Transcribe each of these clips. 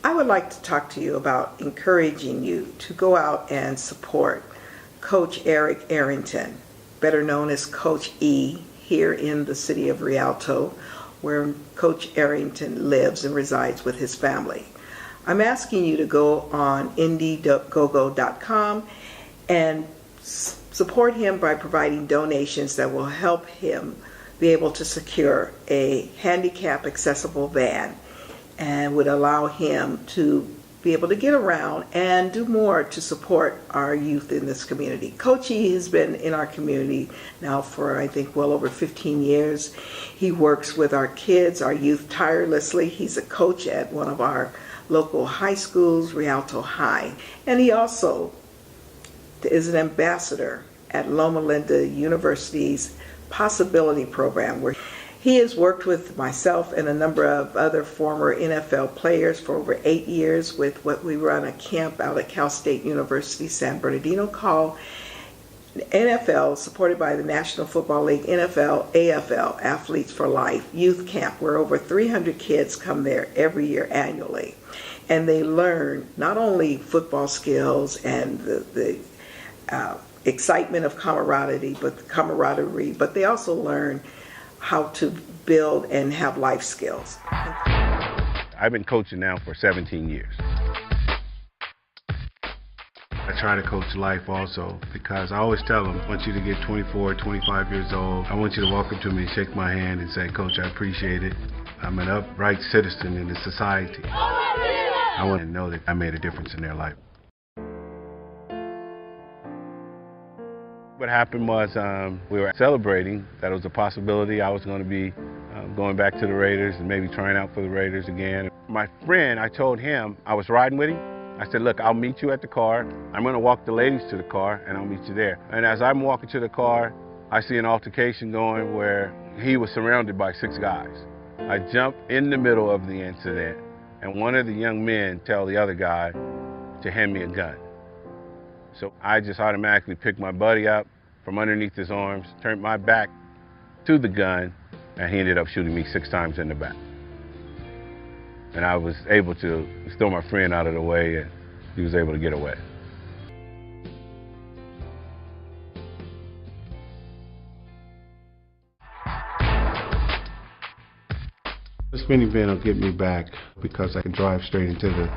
I would like to talk to you about encouraging you to go out and support Coach Eric Arrington, better known as Coach E, here in the city of Rialto, where Coach Arrington lives and resides with his family. I'm asking you to go on Indiegogo.com and support him by providing donations that will help him be able to secure a handicap accessible van and would allow him to be able to get around and do more to support our youth in this community. Coach E has been in our community now for, I think, well over 15 years. He works with our kids, our youth, tirelessly. He's a coach at one of our local high schools, Rialto High. And he also is an ambassador at Loma Linda University's Possibility Program, where he has worked with myself and a number of other former NFL players for over 8 years with what we run a camp out at Cal State University, San Bernardino, called NFL, supported by the National Football League, NFL, AFL, Athletes for Life, Youth Camp, where over 300 kids come there every year annually. And they learn not only football skills and the excitement of camaraderie, but they also learn how to build and have life skills. I've been coaching now for 17 years. I try to coach life also because I always tell them, I want you to get 24, 25 years old. I want you to walk up to me, shake my hand and say, Coach, I appreciate it. I'm an upright citizen in the society. I want to know that I made a difference in their life. What happened was we were celebrating that it was a possibility I was going to be going back to the Raiders and maybe trying out for the Raiders again. My friend, I told him, I was riding with him. I said, look, I'll meet you at the car. I'm going to walk the ladies to the car and I'll meet you there. And as I'm walking to the car, I see an altercation going where he was surrounded by 6 guys. I jump in the middle of the incident and one of the young men tell the other guy to hand me a gun. So I just automatically picked my buddy up from underneath his arms, turned my back to the gun, and he ended up shooting me 6 times in the back. And I was able to throw my friend out of the way, and he was able to get away. This minivan will get me back because I can drive straight into the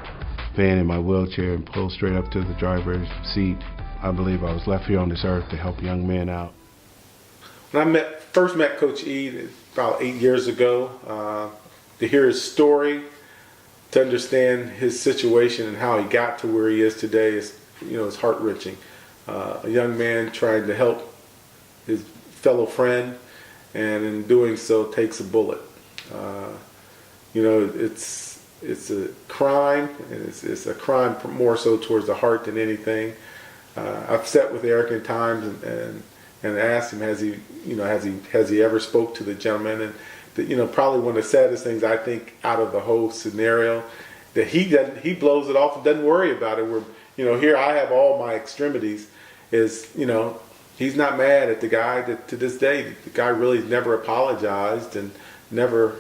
van in my wheelchair and pull straight up to the driver's seat. I believe I was left here on this earth to help young men out. When I first met Coach E about 8 years ago, to hear his story, to understand his situation and how he got to where he is today is, it's heart-wrenching. A young man trying to help his fellow friend, and in doing so takes a bullet. It's a crime, and it's a crime more so towards the heart than anything. I've sat with Eric in times and asked him, has he ever spoke to the gentleman? And probably one of the saddest things I think out of the whole scenario, that he blows it off and doesn't worry about it. Where here I have all my extremities. Is he's not mad at the guy. That to this day the guy really never apologized and never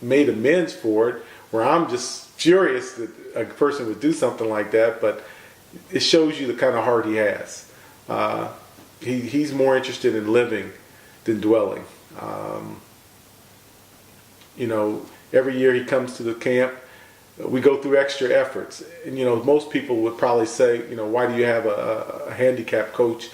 made amends for it. Where I'm just furious that a person would do something like that, but it shows you the kind of heart he has. He's more interested in living than dwelling. Every year he comes to the camp, we go through extra efforts. And most people would probably say, why do you have a handicap coach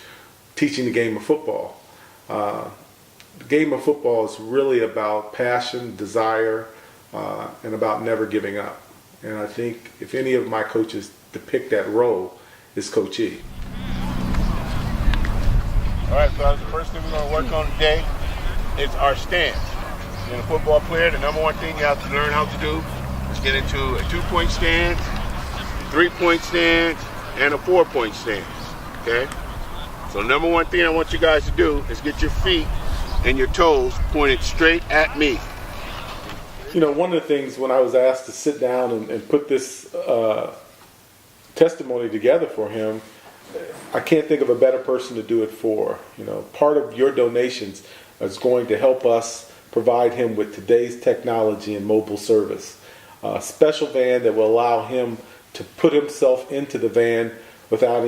teaching the game of football? The game of football is really about passion, desire, and about never giving up. And I think if any of my coaches depict that role, is Coach E. All right, fellas, the first thing we're going to work on today is our stance. Being a football player, the number one thing you have to learn how to do is get into a 2-point stance, 3-point stance, and a 4-point stance, okay? So the number one thing I want you guys to do is get your feet and your toes pointed straight at me. One of the things when I was asked to sit down and put this testimony together for him, I can't think of a better person to do it for. Part of your donations is going to help us provide him with today's technology and mobile service. a special van that will allow him to put himself into the van without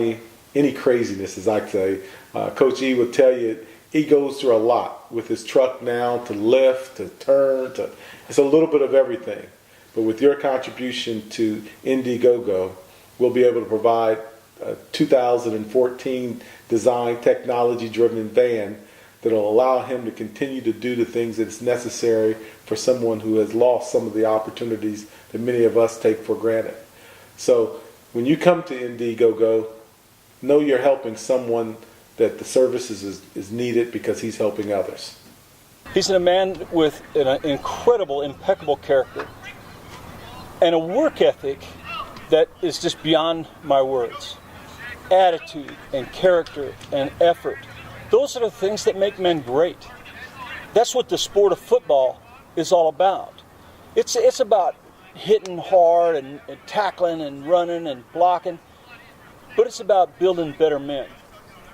any craziness, as I say. Coach E would tell you he goes through a lot with his truck now, to lift, to turn, it's a little bit of everything. But with your contribution to Indiegogo, we'll be able to provide a 2014 design, technology-driven van that will allow him to continue to do the things that's necessary for someone who has lost some of the opportunities that many of us take for granted. So when you come to Indiegogo, know you're helping someone that the services is needed because he's helping others. He's a man with an incredible, impeccable character and a work ethic that is just beyond my words. Attitude and character and effort. Those are the things that make men great. That's what the sport of football is all about. It's about hitting hard and tackling and running and blocking, but it's about building better men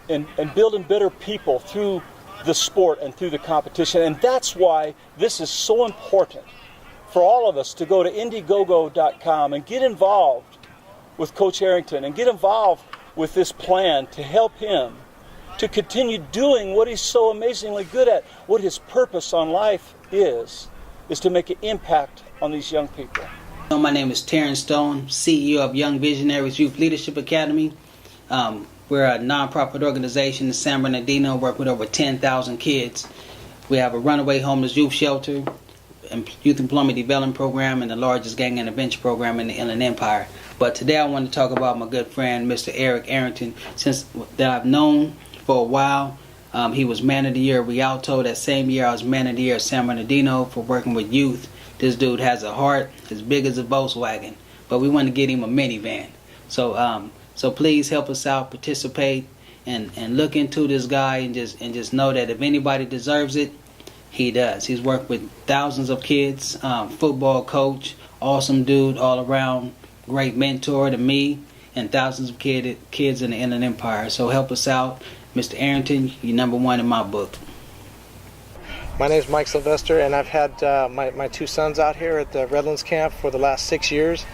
and building better people through the sport and through the competition. And that's why this is so important for all of us to go to Indiegogo.com and get involved with Coach Arrington and get involved with this plan to help him to continue doing what he's so amazingly good at. What his purpose on life is to make an impact on these young people. My name is Terrence Stone, CEO of Young Visionaries Youth Leadership Academy. We're a nonprofit organization in San Bernardino, work with over 10,000 kids. We have a runaway homeless youth shelter, youth employment development program, and the largest gang intervention program in the Inland Empire. But today I want to talk about my good friend, Mr. Eric Arrington, that I've known for a while. He was Man of the Year at Rialto. That same year I was Man of the Year at San Bernardino for working with youth. This dude has a heart as big as a Volkswagen, but we want to get him a minivan. So please help us out, participate, and look into this guy and just know that if anybody deserves it, he does. He's worked with thousands of kids, football coach, awesome dude all around, great mentor to me and thousands of kids in the Inland Empire. So help us out. Mr. Arrington, you're number one in my book. My name is Mike Sylvester, and I've had my two sons out here at the Redlands camp for the last 6 years,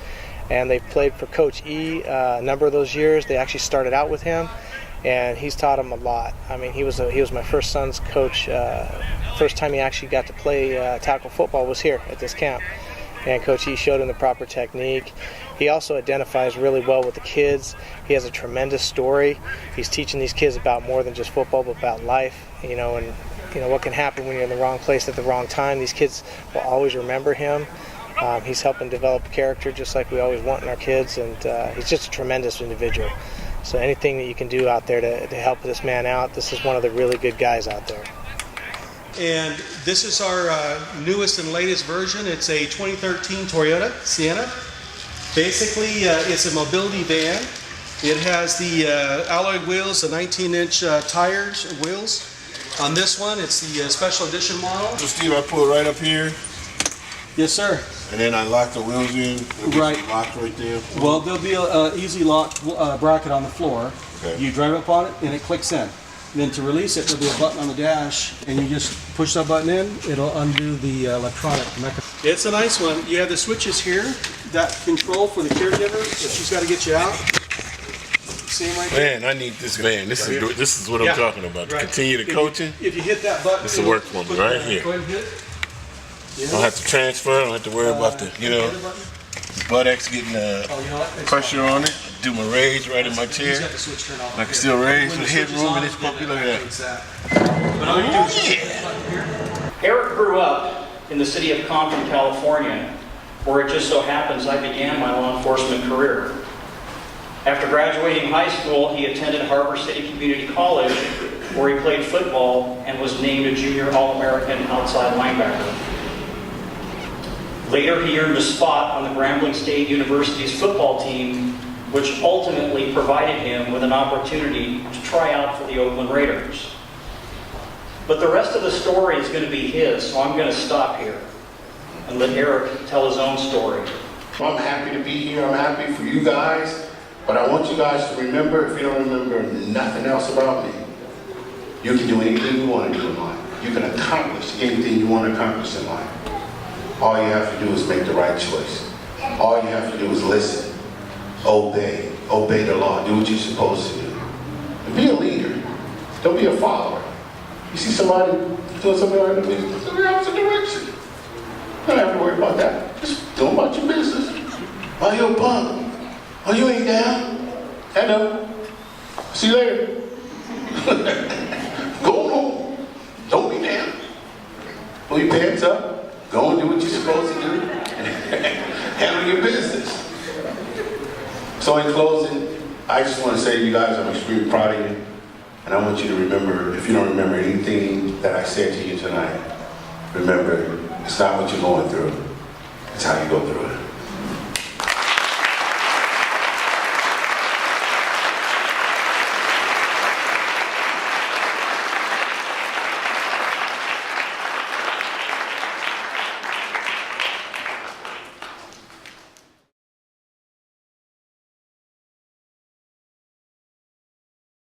and they've played for Coach E a number of those years. They actually started out with him, and he's taught them a lot. I mean, he was my first son's coach. First time he actually got to play tackle football was here at this camp, and Coach E showed him the proper technique. He also identifies really well with the kids. He has a tremendous story. He's teaching these kids about more than just football, but about life, and what can happen when you're in the wrong place at the wrong time. These kids will always remember him. He's helping develop character just like we always want in our kids, and he's just a tremendous individual. So anything that you can do out there to help this man out, this is one of the really good guys out there. And this is our newest and latest version. It's a 2013 Toyota Sienna. Basically, it's a mobility van. It has the alloy wheels, the 19-inch tires, wheels. On this one, it's the special edition model. So Steve, I pull it right up here. Yes, sir. And then I lock the wheels in. Right. Locked right there. Well, there'll be an easy lock bracket on the floor. Okay. You drive up on it, and it clicks in. Then to release it, there'll be a button on the dash, and you just push that button in. It'll undo the electronic mechanism. It's a nice one. You have the switches here that control for the caregiver if she's got to get you out. See him right there? Man, I need this van. This is what I'm talking about. To continue the coaching. If you hit that button, this will work for me right here. Go ahead and hit it. I don't have to transfer. I don't have to worry about the buttocks getting pressure on it. Do my raise right in my chair. I can still raise with headroom in this puppy. Look at that. Oh, yeah. Eric grew up in the city of Compton, California, where it just so happens I began my law enforcement career. After graduating high school, he attended Harbor City Community College, where he played football and was named a junior All-American outside linebacker. Later, he earned a spot on the Grambling State University's football team, which ultimately provided him with an opportunity to try out for the Oakland Raiders. But the rest of the story is going to be his, so I'm going to stop here and let Eric tell his own story. I'm happy to be here. I'm happy for you guys. But I want you guys to remember, if you don't remember nothing else about me, you can do anything you want to do in life. You can accomplish anything you want to accomplish in life. All you have to do is make the right choice. All you have to do is listen, obey the law, do what you're supposed to do. And be a leader. Don't be a follower. You see somebody doing something like this, go the opposite direction. You don't have to worry about that. Just go about your business. Oh, you're a punk. Oh, you ain't down. I know. See you later. Go home. Don't be down. Pull your pants up. Go and do what you're supposed to do. Handle your business. So in closing, I just want to say to you guys, I'm extremely proud of you. And I want you to remember, if you don't remember anything that I said to you tonight, remember, it's not what you're going through. It's how you go through it.